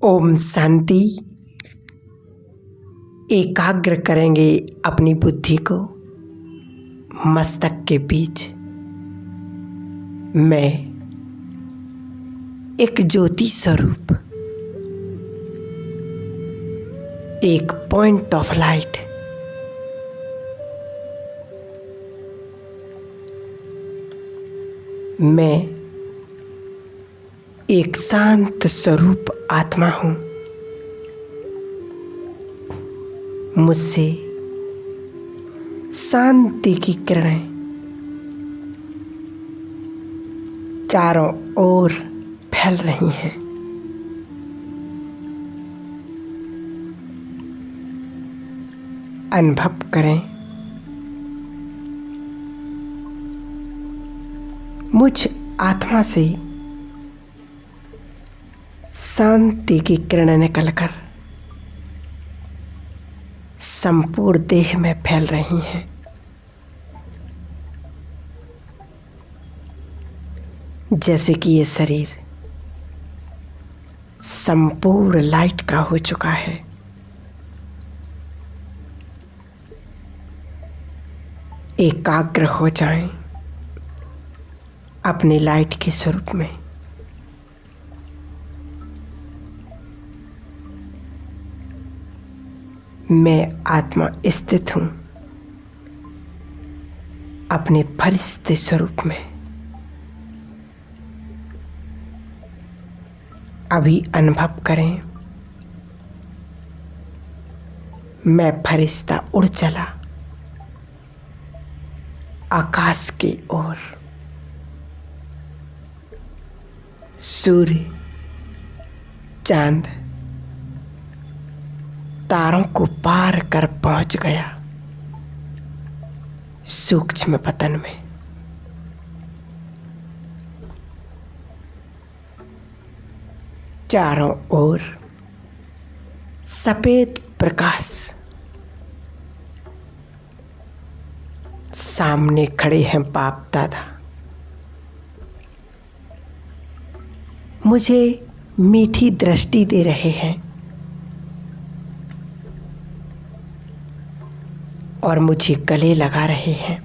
ओम शांति। एकाग्र करेंगे अपनी बुद्धि को मस्तक के बीच। मैं एक ज्योति स्वरूप, एक पॉइंट ऑफ लाइट, मैं एक शांत स्वरूप आत्मा हूं। मुझसे शांति की किरणें चारों ओर फैल रही हैं। अनुभव करें, मुझ आत्मा से शांति की किरणें निकलकर संपूर्ण देह में फैल रही हैं। जैसे कि ये शरीर संपूर्ण लाइट का हो चुका है। एकाग्र हो जाएं अपने लाइट के स्वरूप में। मैं आत्मा स्थित हूं अपने फरिश्ते स्वरूप में। अभी अनुभव करें, मैं फरिश्ता उड़ चला आकाश की ओर। सूर्य, चांद, तारों को पार कर पहुंच गया सूक्ष्म पतन में। चारों ओर सफेद प्रकाश, सामने खड़े हैं बाप दादा। मुझे मीठी दृष्टि दे रहे हैं और मुझे गले लगा रहे हैं।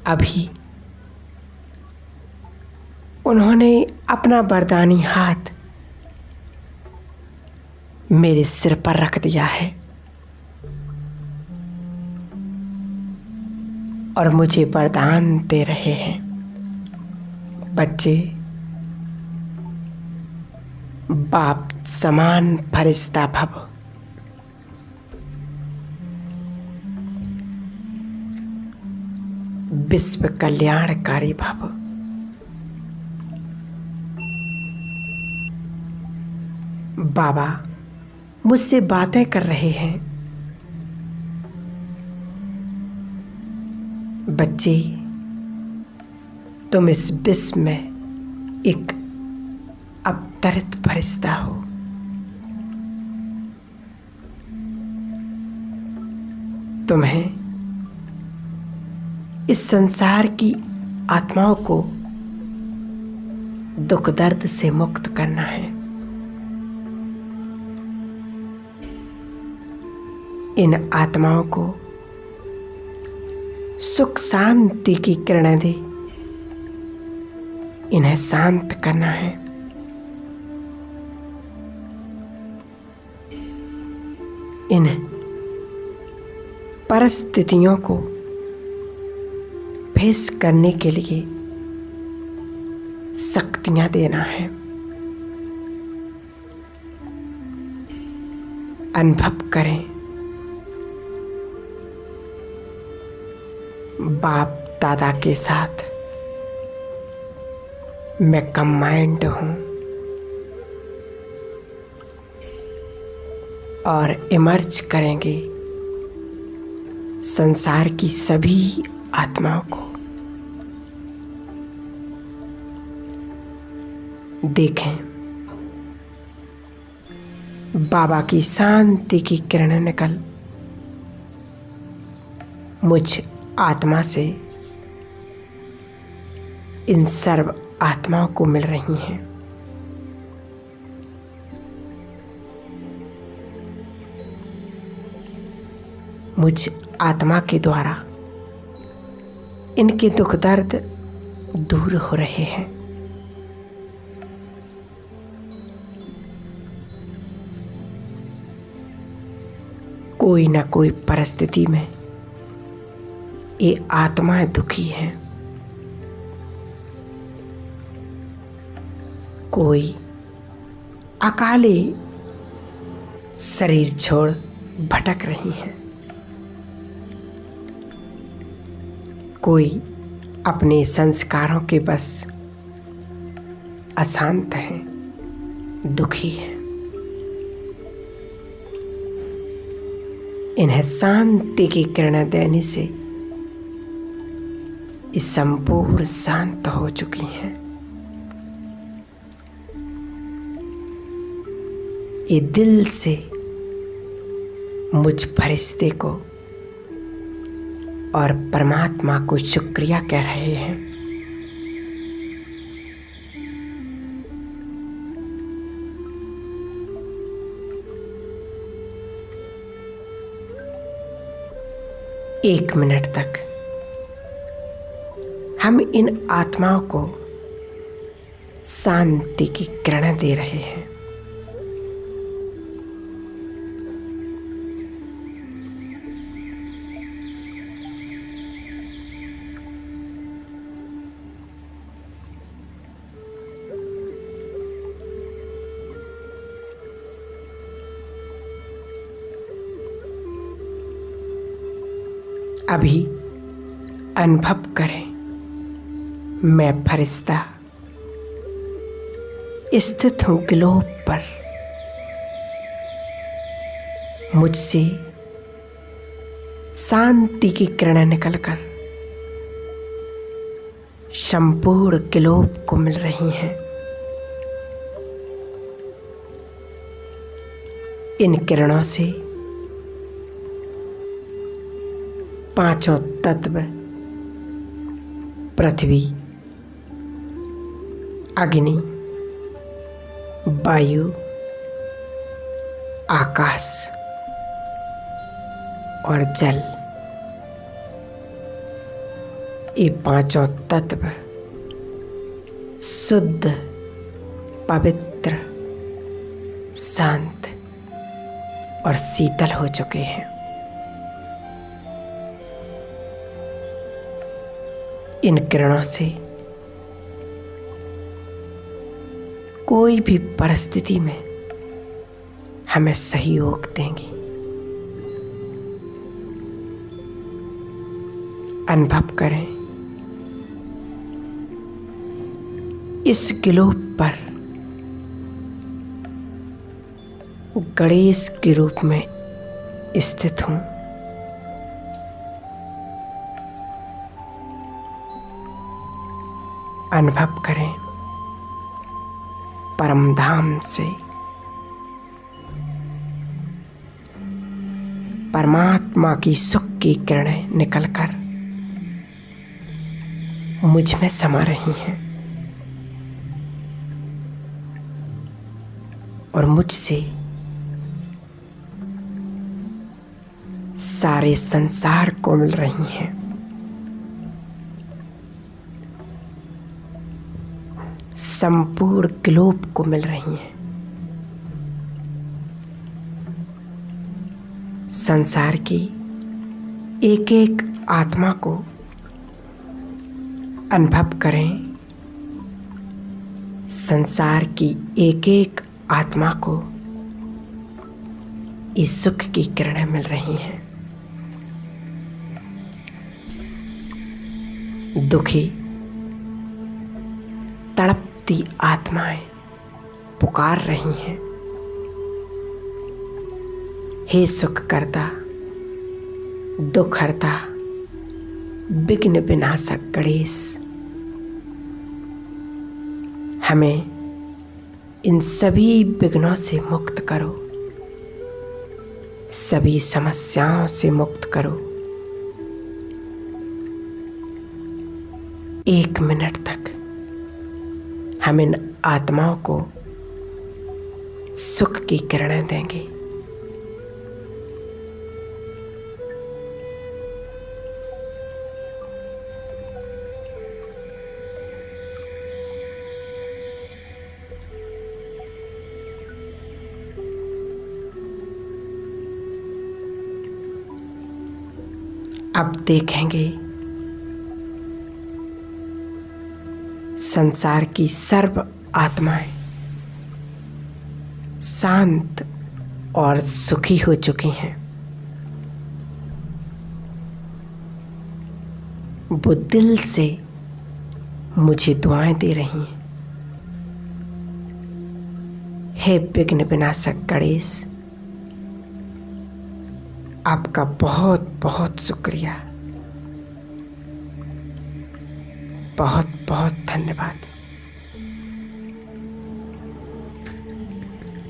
अभी उन्होंने अपना वरदानी हाथ मेरे सिर पर रख दिया है और मुझे वरदान दे रहे हैं, बच्चे, बाप समान फरिश्ता भव। विश्व कल्याणकारी भव। बाबा मुझसे बातें कर रहे हैं, बच्चे, तुम इस विश्व में एक अवतरित फरिश्ता हो। तुम्हें इस संसार की आत्माओं को दुख दर्द से मुक्त करना है। इन आत्माओं को सुख शांति की किरणें दे, इन्हें शांत करना है। इन परिस्थितियों को फेस करने के लिए शक्तियां देना है। अनुभव करें, बाप दादा के साथ मैं कंबाइंड हूं और इमर्ज करेंगे संसार की सभी आत्माओं को। देखें, बाबा की शांति की किरणें निकल मुझ आत्मा से इन सर्व आत्माओं को मिल रही हैं। मुझ आत्मा के द्वारा इनके दुख दर्द दूर हो रहे हैं। कोई न कोई परिस्थिति में ये आत्माएं दुखी हैं। कोई अकाले शरीर छोड़ भटक रही हैं। कोई अपने संस्कारों के बस अशांत हैं, दुखी हैं। इन्हें शांति की किरणें देने से ये संपूर्ण शांत हो चुकी हैं। ये दिल से मुझ फरिश्ते को और परमात्मा को शुक्रिया कह रहे हैं। एक मिनट तक हम इन आत्माओं को शांति की किरणें दे रहे हैं। अभी अनुभव करें, मैं फरिश्ता स्थित हूं ग्लोब पर। मुझसे शांति की किरणें निकलकर संपूर्ण ग्लोब को मिल रही हैं। इन किरणों से पांचों तत्व पृथ्वी, अग्नि, वायु, आकाश और जल, ये पांचों तत्व शुद्ध, पवित्र, शांत और शीतल हो चुके हैं। इन किरणों से कोई भी परिस्थिति में हमें सहयोग देंगी। अनुभव करें, इस ग्लोब पर गणेश के रूप में स्थित हूं। अनुभव करें, परम धाम से परमात्मा की सुख की किरणें निकलकर मुझ में समा रही हैं और मुझसे सारे संसार को मिल रही हैं। संपूर्ण ग्लोब को मिल रही हैं। संसार की एक एक आत्मा को अनुभव करें। संसार की एक एक आत्मा को इस सुख की किरणें मिल रही हैं। दुखी तड़पती आत्माएं पुकार रही हैं, हे सुख करता, दुख हरता, विघ्न विनाशक गणेश, हमें इन सभी विघ्नों से मुक्त करो, सभी समस्याओं से मुक्त करो। 1 मिनट तक हम इन आत्माओं को सुख की किरणें देंगे। अब देखेंगे संसार की सर्व आत्माएं शांत और सुखी हो चुकी हैं। वो दिल से मुझे दुआएं दे रही हैं। हे विघ्न विनाशक गणेश, आपका बहुत बहुत शुक्रिया, बहुत बहुत धन्यवाद।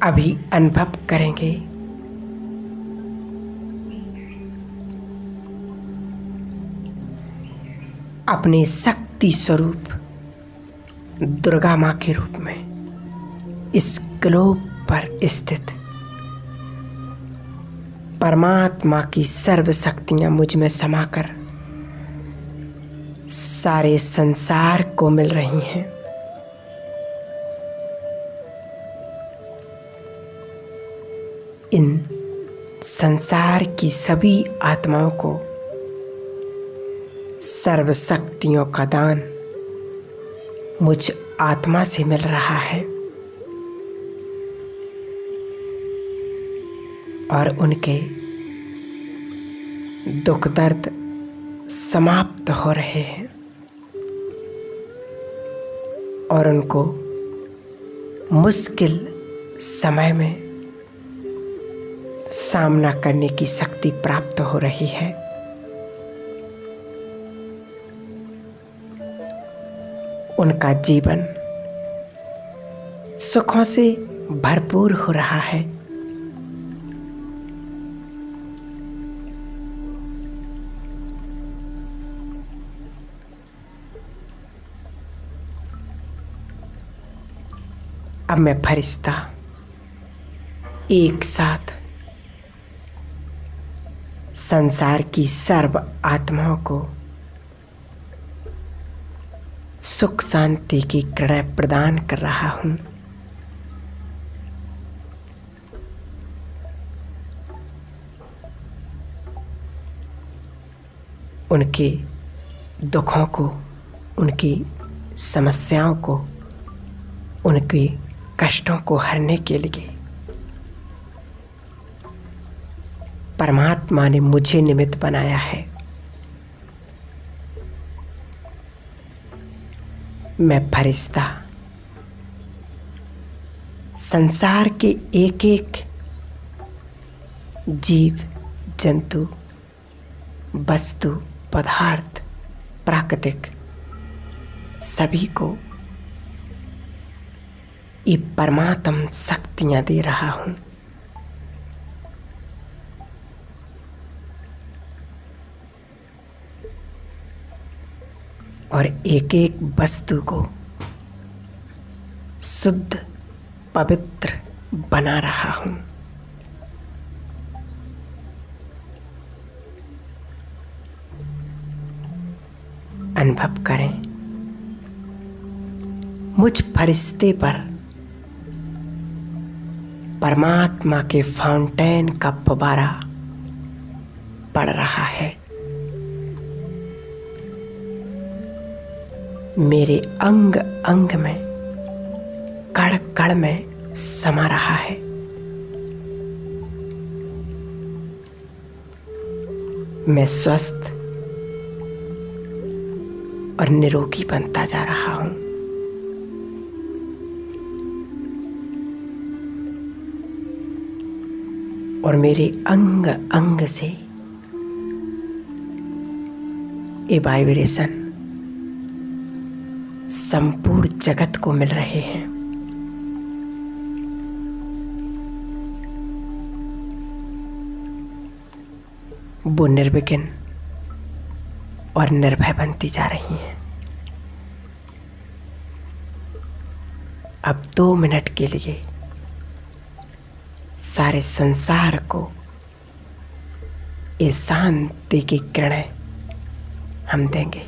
अभी अनुभव करेंगे अपने शक्ति स्वरूप दुर्गा माँ के रूप में इस ग्लोब पर स्थित परमात्मा की सर्व शक्तियां मुझ में समाकर सारे संसार को मिल रही हैं। इन संसार की सभी आत्माओं को सर्व शक्तियों का दान मुझ आत्मा से मिल रहा है और उनके दुख दर्द समाप्त हो रहे हैं और उनको मुश्किल समय में सामना करने की शक्ति प्राप्त हो रही है। उनका जीवन सुखों से भरपूर हो रहा है। अब मैं फरिश्ता एक साथ संसार की सर्व आत्माओं को सुख शांति की किरणें प्रदान कर रहा हूं। उनके दुखों को, उनकी समस्याओं को, उनके कष्टों को हरने के लिए परमात्मा ने मुझे निमित्त बनाया है। मैं फरिश्ता संसार के एक एक जीव जंतु, वस्तु, पदार्थ, प्राकृतिक सभी को ये परमात्म शक्तियां दे रहा हूं। और एक एक वस्तु को शुद्ध पवित्र बना रहा हूं। अनुभव करें मुझ फरिश्ते पर परमात्मा के फाउंटेन का फव्वारा पड़ रहा है। मेरे अंग अंग में, कण कण में समा रहा है। मैं स्वस्थ और निरोगी बनता जा रहा हूं। और मेरे अंग अंग से ये वाइब्रेशन संपूर्ण जगत को मिल रहे हैं। वो निर्विघ्न और निर्भय बनती जा रही हैं। अब 2 मिनट के लिए सारे संसार को ये शांति की किरणें हम देंगे।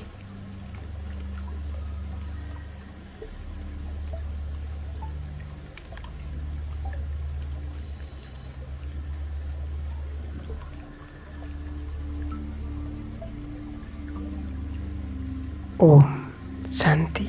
ओम शांति।